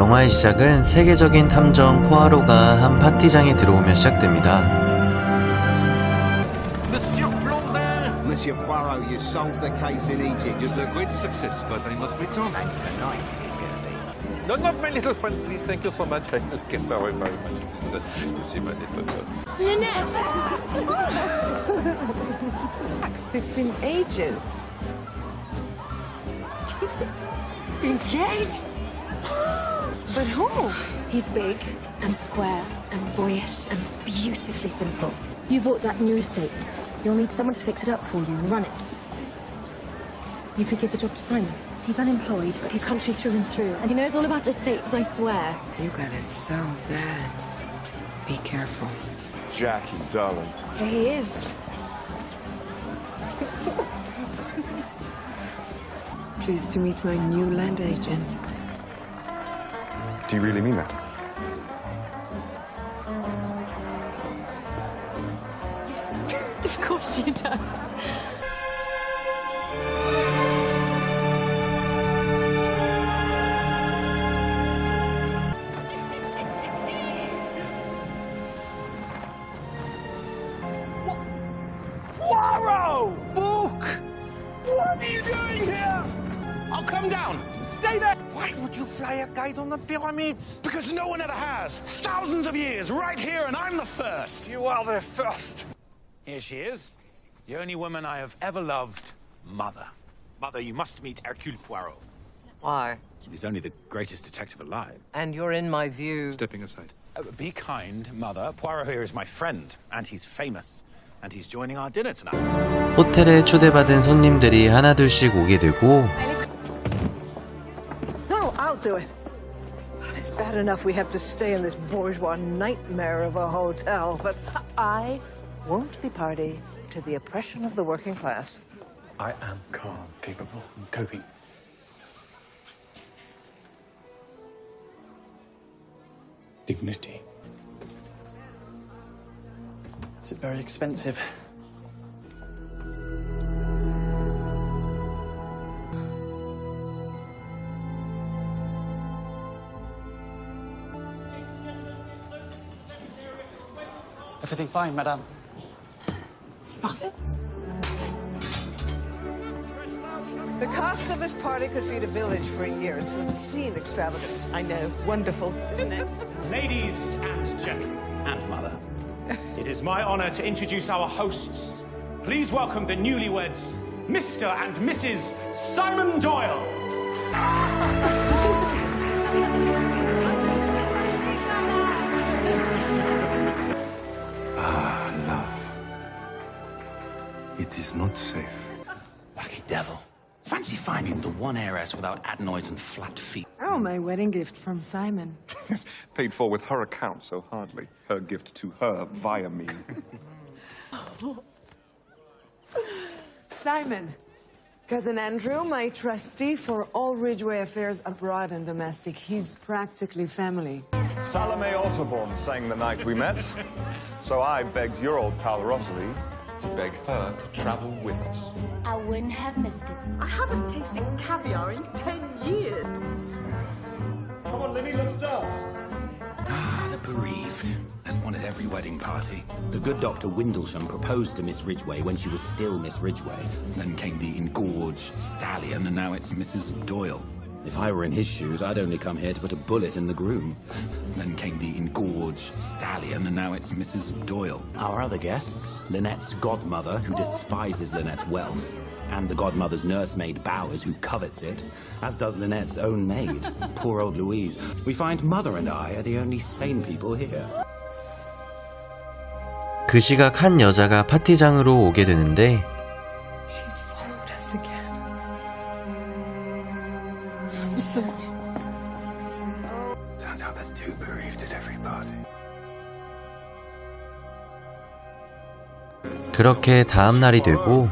영화의 시작은 세계적인 탐정 포아로가 한 파티장에 들어오며 시작됩니다. Monsieur Blondin! Monsieur Poirot, you solved the case in Egypt. It's a great success, but I must return. And tonight is going to be. No, not my little friend, please. Thank you so much. I look very, very much to see my little friend. Lynette! It's been ages. Engaged? But who? He's big and square and boyish and beautifully simple. You bought that new estate. You'll need someone to fix it up for you and run it. You could give the job to Simon. He's unemployed, but he's country through and through, and he knows all about estates, I swear. You got it so bad. Be careful. Jackie, darling. There he is. Pleased to meet my new land agent. Do you really mean that? Of course she does. Poirot! Book! What are you doing here? I'll come down. Stay there. Why would you fly a kite on the pyramids? Because no one ever has. Thousands of years, right here, and I'm the first. You are the first. Here she is. The only woman I have ever loved. Mother. Mother, you must meet Hercule Poirot. Why? He's only the greatest detective alive. And you're in my view. Stepping aside. Be kind, Mother. Poirot here is my friend, and he's famous. And he's joining our dinner tonight. 호텔에 초대받은 손님들이 하나둘씩 오게 되고 No, I'll do it. It's bad enough we have to stay in this bourgeois nightmare of a hotel, but I won't be party to the oppression of the working class. I am calm, capable, and coping. Dignity. Is it very expensive? Everything fine, madame? C'est parfait. The cost of this party could feed a village for a year. It's an obscene extravagance. I know. Wonderful, isn't it? Ladies and gentlemen, and Mother, it is my honor to introduce our hosts. Please welcome the newlyweds, Mr. and Mrs. Simon Doyle. Ah, love. It is not safe. Lucky devil. Fancy finding the one heiress without adenoids and flat feet. Oh, my wedding gift from Simon. Paid for with her account, so hardly her gift to her via me. Simon. Cousin Andrew, my trustee for all Ridgeway affairs abroad and domestic. He's practically family. Salome Otterborn sang the night we met, so I begged your old pal Rosalie to beg her to travel with us. I wouldn't have missed it. I haven't tasted caviar in 10 years. Come on, Linny, let's dance. Ah, the bereaved. There's one at every wedding party. The good Dr. Windlesham proposed to Miss Ridgway when she was still Miss Ridgway. Then came the engorged stallion, and now it's Mrs. Doyle. If I were in his shoes, I'd only come here to put a bullet in the groom. Then came the engorged stallion, and now it's Mrs. Doyle. Our other guests, Lynette's godmother, who despises Lynette's wealth, and the godmother's nursemaid Bowers, who covets it, as does Lynette's own maid, poor old Louise. We find Mother and I are the only sane people here. 그 시각 한 여자가 파티장으로 오게 되는데 She's followed us again. I'm sorry. Turns out there's two bereaved at every party. 그렇게 다음 날이 되고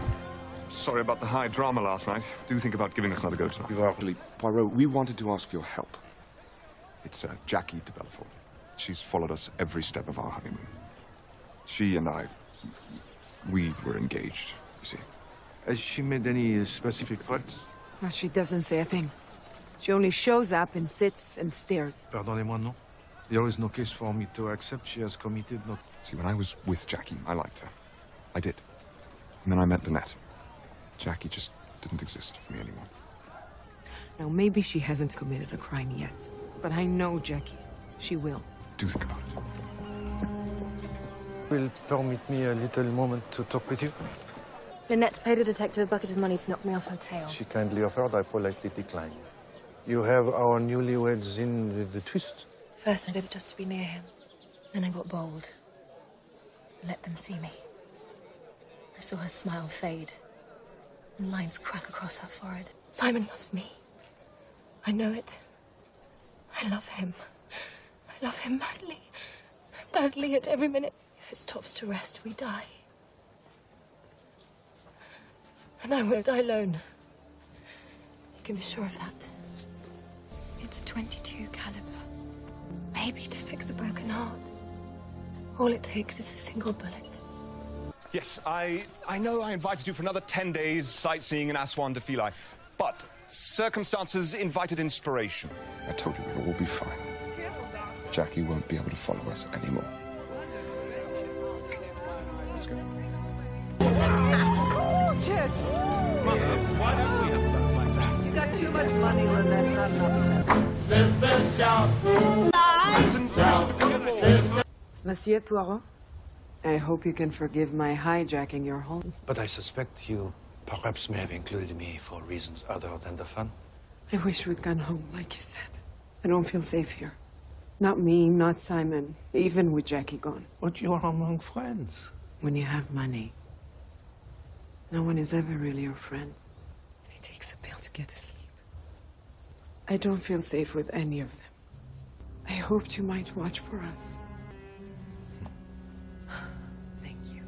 Sorry about the high drama last night. Do think about giving us another go tonight. Poirot, we wanted to ask for your help. It's Jackie de Belfort. She's followed us every step of our honeymoon. She and I, we were engaged, you see. Has she made any specific threats? Well, she doesn't say a thing. She only shows up and sits and stares. Pardonnez-moi, non? There is no case for me to accept she has committed no... See, when I was with Jackie, I liked her. I did. And then I met Lynette. Jackie just didn't exist for me anymore. Now, maybe she hasn't committed a crime yet, but I know Jackie. She will. Do think about it. Will permit me a little moment to talk with you? Lynette paid a detective a bucket of money to knock me off her tail. She kindly offered, I politely declined. You have our newlyweds in with the twist. First, I did it just to be near him. Then I got bold. Let them see me. I saw her smile fade, and lines crack across her forehead. Simon loves me. I know it. I love him. I love him madly. Badly at every minute. If it stops to rest, we die. And I won't die alone. You can be sure of that. It's a .22 caliber. Maybe to fix a broken heart. All it takes is a single bullet. Yes, I know I invited you for another 10 days sightseeing in Aswan to Philae, but circumstances invited inspiration. I told you it'll all be fine. Jackie won't be able to follow us anymore. Let's go. Gorgeous! Mother, why don't we have that like that? You got too much money, Lynette, not enough sense. Monsieur Poirot, I hope you can forgive my hijacking your home. But I suspect you perhaps may have included me for reasons other than the fun. I wish we'd gone home, like you said. I don't feel safe here. Not me, not Simon, even with Jackie gone. But you are among friends. When you have money, no one is ever really your friend. It takes a pill to get to sleep. I don't feel safe with any of them. I hoped you might watch for us. Thank you.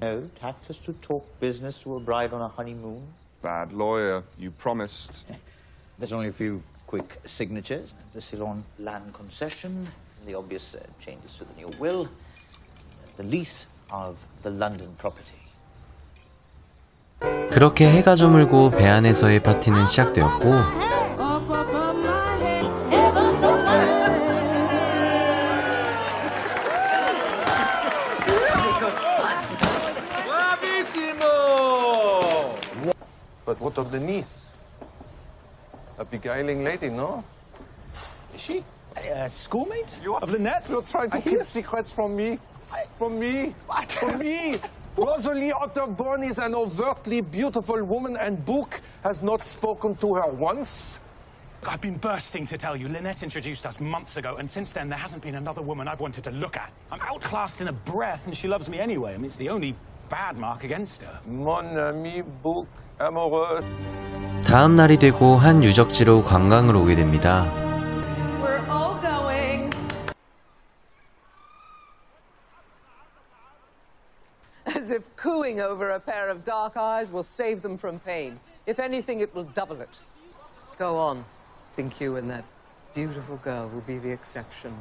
No, tax us to talk business to a bride on a honeymoon. Bad lawyer, you promised. There's only a few quick signatures. The Ceylon land concession, the obvious changes to the new will, the lease of the London property. 그렇게 해가 저물고 배 안에서의 파티는 시작되었고 But what of the niece? A beguiling lady, no? Is she? A schoolmate? Of Lynette's? You're trying to keep secrets from me? From me? What? From me? Rosalie Otterborn is an overtly beautiful woman, and Book has not spoken to her once. I've been bursting to tell you. Lynette introduced us months ago, and since then there hasn't been another woman I've wanted to look at. I'm outclassed in a breath, and she loves me anyway. I mean, it's the only bad mark against her. Mon ami Book amoureux. 다음 날이 되고 한 유적지로 관광을 오게 됩니다. We're all going. As if cooing over a pair of dark eyes will save them from pain. If anything, it will double it. Go on. Think you and that beautiful girl will be the exception.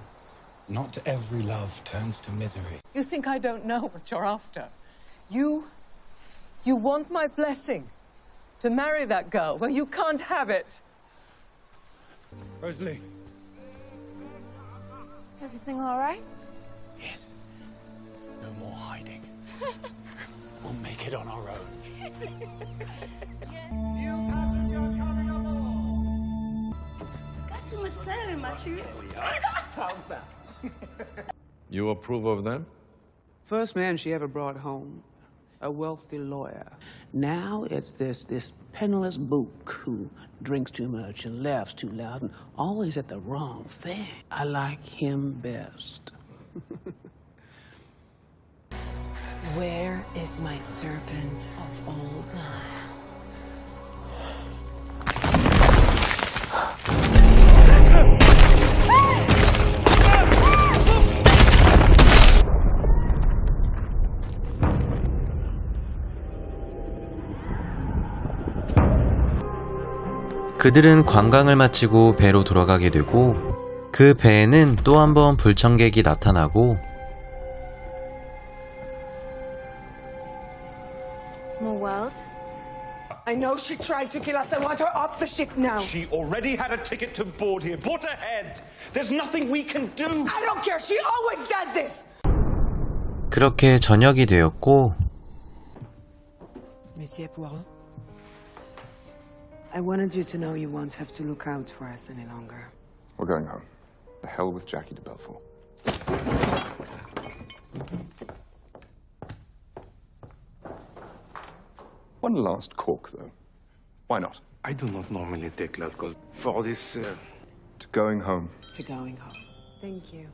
Not every love turns to misery. You think I don't know what you're after? You want my blessing to marry that girl. Well, you can't have it. Rosalie. Everything all right? Yes. No more hiding. We'll make it on our own. New passenger coming aboard. Got too much sand in my shoes. How's that? You approve of them? First man she ever brought home, a wealthy lawyer. Now it's this penniless book who drinks too much and laughs too loud and always at the wrong thing. I like him best. Where is my serpent of old? 그들은 관광을 마치고 배로 돌아가게 되고 그 배에는 또 한 번 불청객이 나타나고 Small world. I know she tried to kill us. I want her off the ship now. She already had a ticket to board here. Put ahead. There's nothing we can do. I don't care. She always does this. 그렇게 저녁이 되었고 Monsieur Poirot, I wanted you to know you won't have to look out for us any longer. We're going home. The hell with Jackie de Belfort. One last cork, though. Why not? I do not normally take alcohol for this. To going home. To going home. Thank you.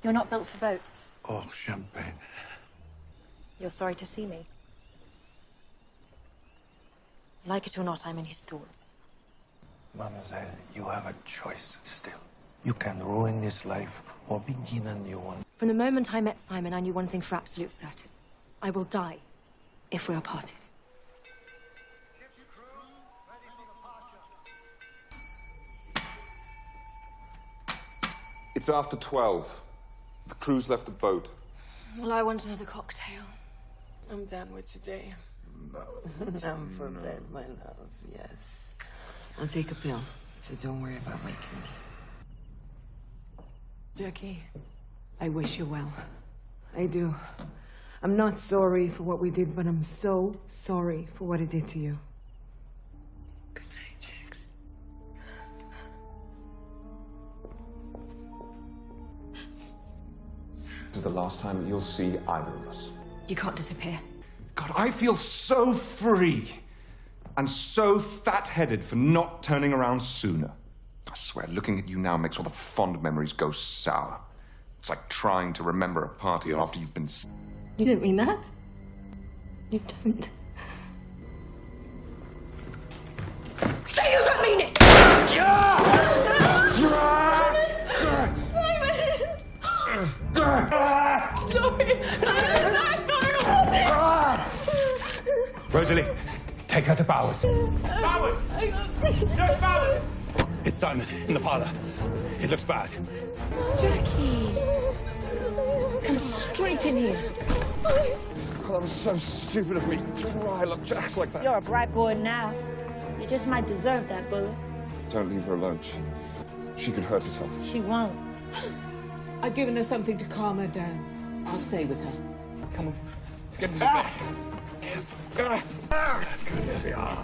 You're not built for boats. Oh, champagne. You're sorry to see me. Like it or not, I'm in his thoughts. Mademoiselle, you have a choice still. You can ruin this life or begin a new one. From the moment I met Simon, I knew one thing for absolute certain. I will die if we are parted. It's after 12. The crew's left the boat. Well, I want another cocktail. I'm done with today. Time for bed, my love, yes. I'll take a pill, so don't worry about waking me. Jackie, I wish you well. I do. I'm not sorry for what we did, but I'm so sorry for what it did to you. Good night, Jax. This is the last time that you'll see either of us. You can't disappear. God, I feel so free and so fat-headed for not turning around sooner. I swear, looking at you now makes all the fond memories go sour. It's like trying to remember a party after you've been... You didn't mean that? You don't. Say you don't mean it! Rosalie, take her to Bowers. Bowers! Nurse Bowers! It's Simon in the parlor. It looks bad. Jackie! Come straight in here. God, that was so stupid of me to rile up Jax like that. You're a bright boy now. You just might deserve that bullet. Don't leave her alone. She could hurt herself. She won't. I've given her something to calm her down. I'll stay with her. Come on. Let's get into bed. Careful. That's good. Here we are.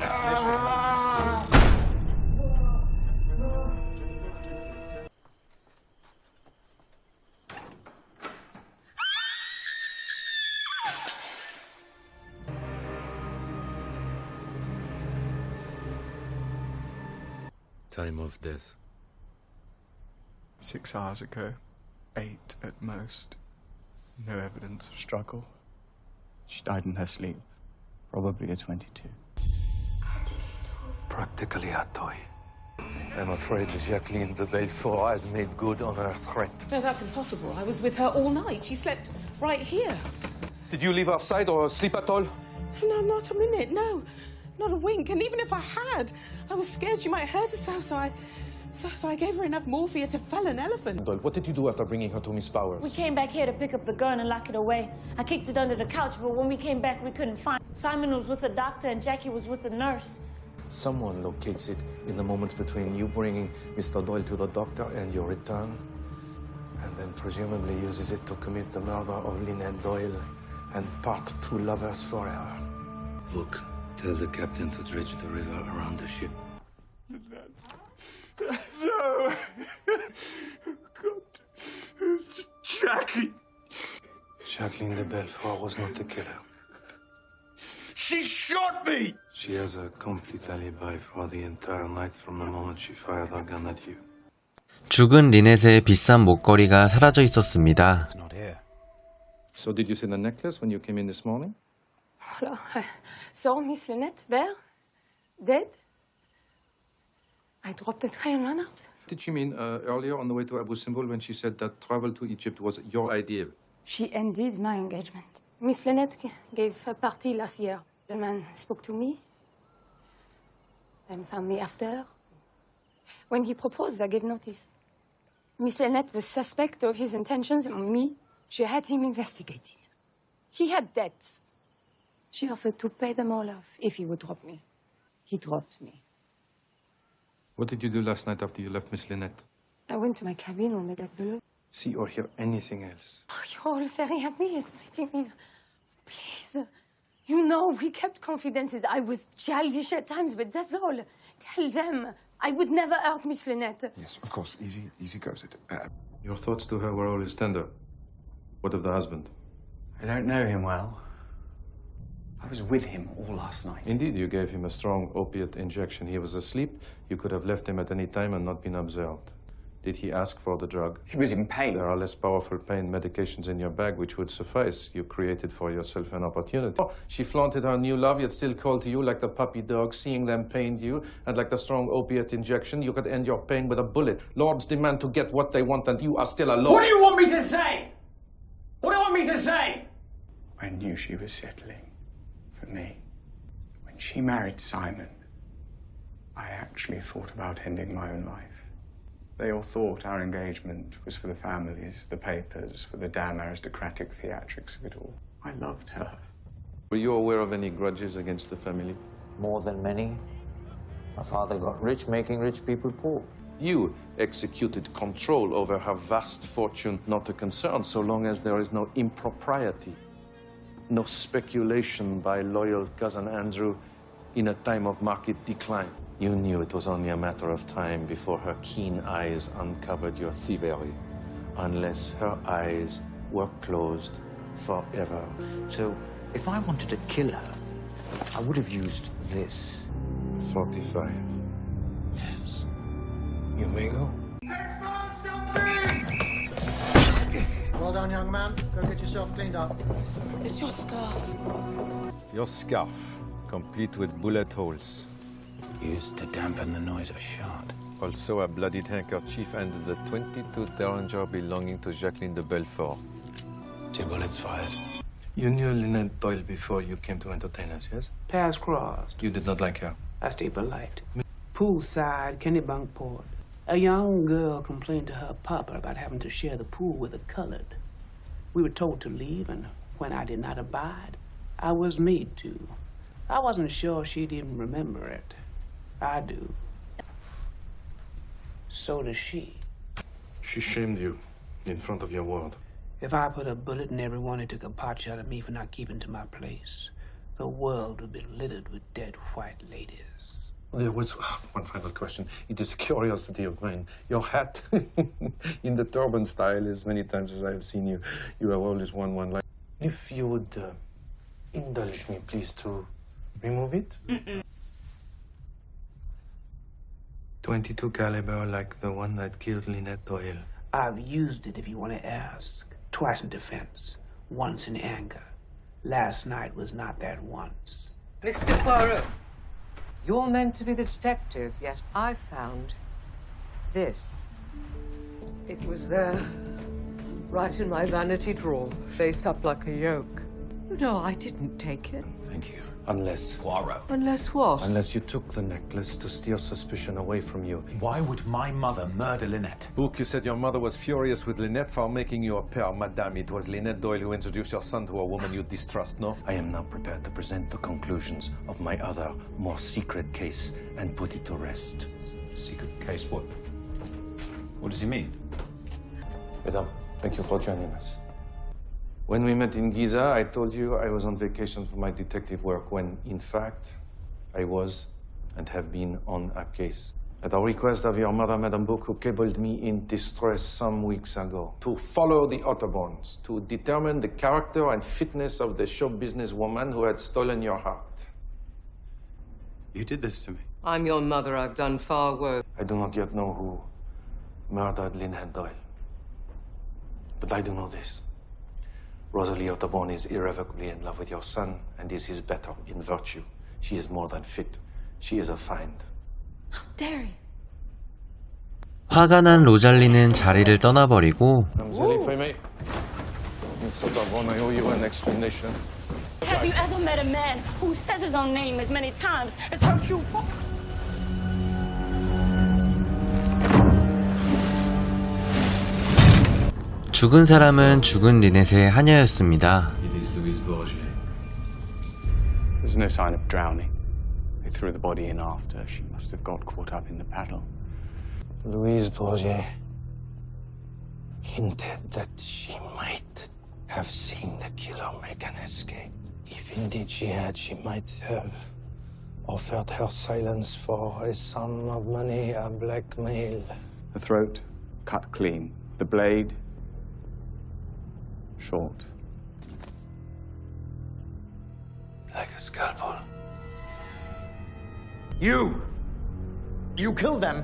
Time of death. 6 hours ago. 8 at most. No evidence of struggle. She died in her sleep. Probably at 22. Practically a toy. I'm afraid Jacqueline de Belfort has made good on her threat. No, that's impossible. I was with her all night. She slept right here. Did you leave our side or sleep at all? No, not a minute, no. Not a wink. And even if I had, I was scared she might hurt herself, so I gave her enough morphia to fell an elephant. Doyle, what did you do after bringing her to Miss Bowers? We came back here to pick up the gun and lock it away. I kicked it under the couch, but when we came back, we couldn't find it. Simon was with a doctor and Jackie was with a nurse. Someone locates it in the moments between you bringing Mr. Doyle to the doctor and your return, and then presumably uses it to commit the murder of Lynette Doyle and part two lovers forever. Look, tell the captain to dredge the river around the ship. No! God. Jackie! Jacqueline de Belfort was not the killer. She shot me! She has a complete alibi for the entire night from the moment she fired her gun at you. 죽은 리넷의 비싼 목걸이가 사라져 있었습니다. So did you see the necklace when you came in this morning? Alors, saw Miss Lynette there, dead. I dropped the tray and ran out. Did she mean earlier on the way to Abu Simbel when she said that travel to Egypt was your idea? She ended my engagement. Miss Lynette gave a party last year. The man spoke to me, then found me after. When he proposed, I gave notice. Miss Lynette was suspect of his intentions on me. She had him investigated. He had debts. She offered to pay them all off if he would drop me. He dropped me. What did you do last night after you left Miss Lynette? I went to my cabin on the deck below. See or hear anything else? Oh, you're all staring at me. It's making me... Please. You know, we kept confidences. I was childish at times, but that's all. Tell them. I would never hurt Miss Lynette. Yes, of course. Easy goes it. Your thoughts to her were always tender. What of the husband? I don't know him well. I was with him all last night. Indeed, you gave him a strong opiate injection. He was asleep. You could have left him at any time and not been observed. Did he ask for the drug? He was in pain. There are less powerful pain medications in your bag which would suffice. You created for yourself an opportunity. Oh, she flaunted her new love, yet still called to you like the puppy dog. Seeing them pained you, and like the strong opiate injection, you could end your pain with a bullet. Lords demand to get what they want, and you are still a lord. What do you want me to say? What do you want me to say? I knew she was settling for me. When she married Simon, I actually thought about ending my own life. They all thought our engagement was for the families, the papers, for the damn aristocratic theatrics of it all. I loved her. Were you aware of any grudges against the family? More than many. My father got rich, making rich people poor. You executed control over her vast fortune, not a concern, so long as there is no impropriety, no speculation by loyal cousin Andrew in a time of market decline. You knew it was only a matter of time before her keen eyes uncovered your thievery, unless her eyes were closed forever. So, if I wanted to kill her, I would have used this. 45. Yes. You may go. Well done, young man. Go get yourself cleaned up. It's your scarf. Your scarf, complete with bullet holes. Used to dampen the noise of shot. Also a bloodied handkerchief and the .22 Derringer belonging to Jacqueline de Belfort. 2 bullets fired. You knew Lynette Doyle before you came to entertain us, yes? Paths crossed. You did not like her? I stayed polite. Poolside, Kennebunkport. A young girl complained to her papa about having to share the pool with a colored. We were told to leave, and when I did not abide, I was made to. I wasn't sure she'd even remember it. I do. So does she. She shamed you in front of your ward. If I put a bullet in everyone who took a pot shot at me for not keeping to my place, the world would be littered with dead white ladies. There was one final question. It is a curiosity of mine. Your hat, in the turban style, as many times as I have seen you, you have always worn one like. If you would indulge me, please, to remove it. 22 caliber like the one that killed Lynette Doyle. I've used it if you want to ask. Twice in defense, once in anger. Last night was not that once. Mr. Poirot, you're meant to be the detective, yet I found this. It was there, right in my vanity drawer, face up like a yoke. No, I didn't take it. Thank you. Unless... Poirot. Unless what? Unless you took the necklace to steer suspicion away from you. Why would my mother murder Lynette? Book, you said your mother was furious with Lynette for making you a pair. Madame, it was Lynette Doyle who introduced your son to a woman you distrust, no? I am now prepared to present the conclusions of my other, more secret case and put it to rest. Secret case what? What does he mean? Madame, thank you for joining us. When we met in Giza, I told you I was on vacation for my detective work, when, in fact, I was and have been on a case. At the request of your mother, Madame Book, who cabled me in distress some weeks ago, to follow the Otterborns, to determine the character and fitness of the show business woman who had stolen your heart. You did this to me. I'm your mother. I've done far worse. I do not yet know who murdered Lynette Doyle. But I do know this. Rosalie Otterborn is irrevocably in love with your son, and is his better in virtue. She is more than fit. She is a find. How dare you? 화가 난 로잘리는 자리를 떠나버리고 Mademoiselle, if I may. Miss Otterborn, I owe you an explanation. Have you ever met a man who says his own name as many times as Hercule Poirot? 죽은 사람은 죽은 리넷의 하녀였습니다. It is Louis was no sign of drowning. They threw the body in after. She must have got caught up in the paddle. Louise Bourget hinted that she might have seen the killer make an escape. If indeed she had, she might have offered her silence for a sum of money, a blackmail. The throat cut clean. The blade short. Like a scalpel. You killed them.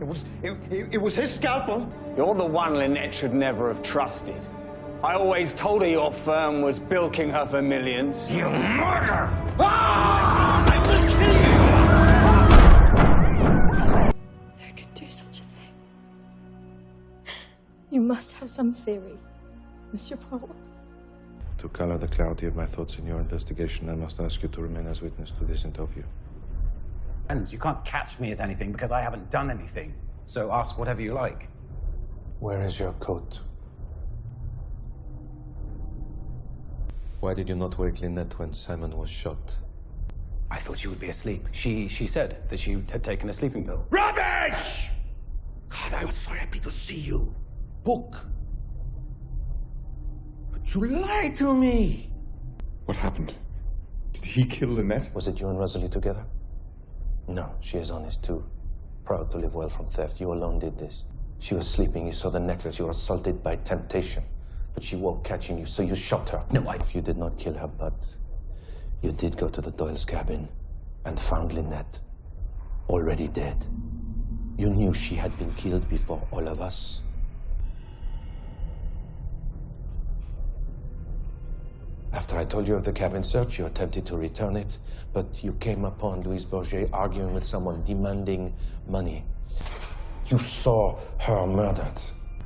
It was his scalpel. You're the one Lynette should never have trusted. I always told her your firm was bilking her for millions. You murderer! I will kill you! Who could do such a thing? You must have some theory, Monsieur Poirot. To color the clarity of my thoughts in your investigation, I must ask you to remain as witness to this interview. You can't catch me at anything because I haven't done anything. So ask whatever you like. Where is your coat? Why did you not wake Lynette when Simon was shot? I thought she would be asleep. She said that she had taken a sleeping pill. Rubbish! God, I was so happy to see you. Book. But you lied to me. What happened? Did he kill Lynette? Was it you and Rosalie together? No, she is honest too. Proud to live well from theft. You alone did this. She was sleeping, you saw the necklace, you were assaulted by temptation. But she woke catching you, so you shot her. No, If you did not kill her, but you did go to the Doyle's cabin and found Lynette already dead. You knew she had been killed before all of us. After I told you of the cabin search, you attempted to return it, but you came upon Louise Bourget arguing with someone, demanding money. You saw her murdered.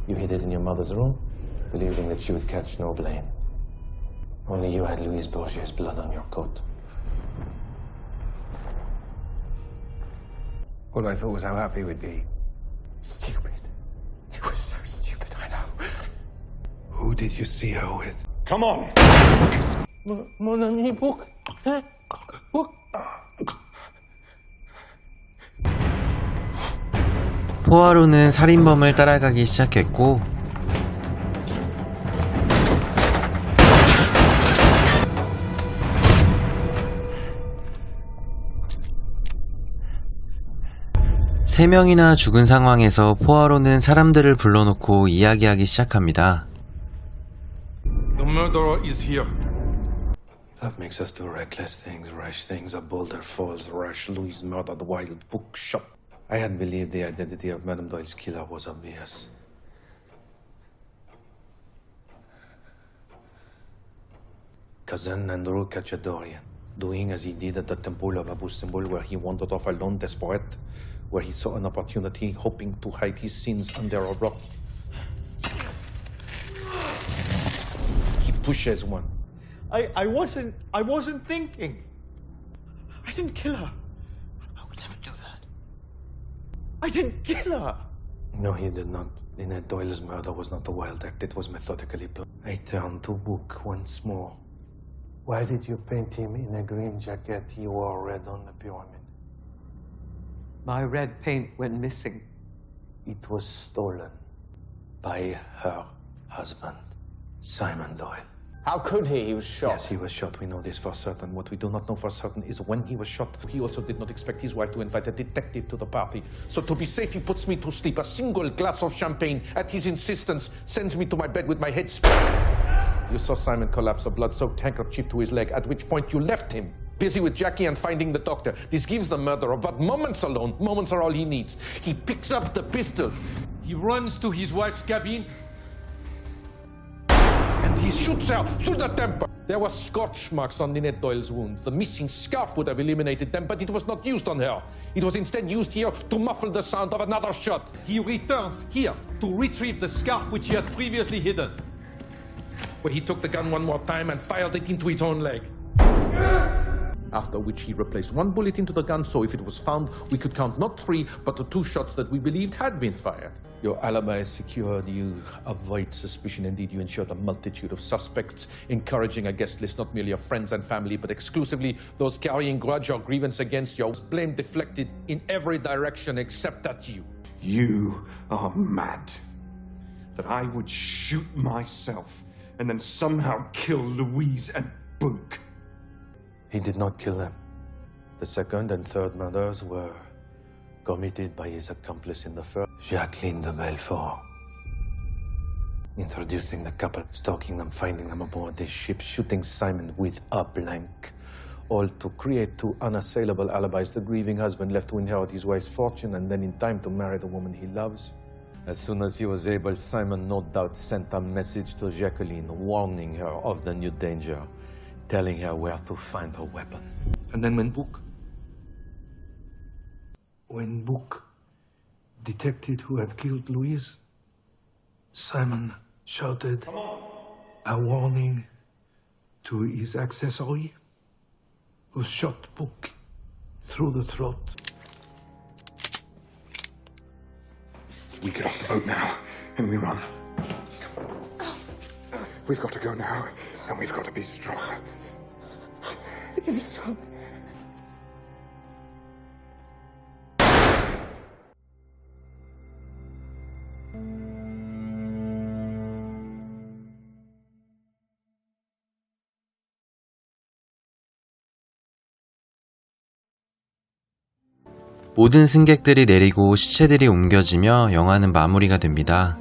You hid it in your mother's room, believing that she would catch no blame. Only you had Louise Bourget's blood on your coat. All I thought was how happy we'd be. Stupid. You were so stupid, I know. Who did you see her with? Come on! Mon ami, book. Book. 포아로는 살인범을 따라가기 시작했고 세 명이나 죽은 상황에서 포아로는 사람들을 불러놓고 이야기하기 시작합니다. The murderer is here. Love makes us do reckless things, rash things. A boulder falls, rash. Louise murdered, wild book shot. I had believed the identity of Madame Doyle's killer was obvious. Cousin Andrew Cacciadorian, doing as he did at the Temple of Abu Simbel, where he wandered off alone, desperate, where he saw an opportunity, hoping to hide his sins under a rock. He pushes one. I wasn't thinking. I didn't kill her. I would never do that. I didn't kill her. No, he did not. Lynette Doyle's murder was not a wild act. It was methodically planned. I turned to Book once more. Why did you paint him in a green jacket he wore red on the pyramid? My red paint went missing. It was stolen by her husband, Simon Doyle. How could he? He was shot. Yes, he was shot. We know this for certain. What we do not know for certain is when he was shot. He also did not expect his wife to invite a detective to the party. So to be safe, he puts me to sleep. A single glass of champagne, at his insistence, sends me to my bed with my head split. You saw Simon collapse, a blood-soaked handkerchief to his leg, at which point you left him, busy with Jackie and finding the doctor. This gives the murderer but moments alone. Moments are all he needs. He picks up the pistol. He runs to his wife's cabin. And he shoots her through the temple. There were scorch marks on Lynette Doyle's wounds. The missing scarf would have eliminated them, but it was not used on her. It was instead used here to muffle the sound of another shot. He returns here to retrieve the scarf which he had previously hidden. Where he took the gun one more time and fired it into his own leg. after which he replaced one bullet into the gun, so if it was found, we could count not 3, but the 2 shots that we believed had been fired. Your alibi is secured. You avoid suspicion. Indeed, you ensured a multitude of suspects, encouraging a guest list not merely of friends and family, but exclusively those carrying grudge or grievance against you. Blame deflected in every direction except at you. You are mad. That I would shoot myself and then somehow kill Louise and Book. He did not kill them. The second and third murders were committed by his accomplice in the first, Jacqueline de Belfort. Introducing the couple, stalking them, finding them aboard this ship, shooting Simon with a blank. All to create 2 unassailable alibis. The grieving husband left to inherit his wife's fortune and then in time to marry the woman he loves. As soon as he was able, Simon no doubt sent a message to Jacqueline, warning her of the new danger, telling her where to find her weapon. And then when Book detected who had killed Louise, Simon shouted a warning to his accessory, who shot Book through the throat. We get off the boat now, and we run. We've got to go now, and we've got to be strong. Be strong. 모든 승객들이 내리고 시체들이 옮겨지며 영화는 마무리가 됩니다.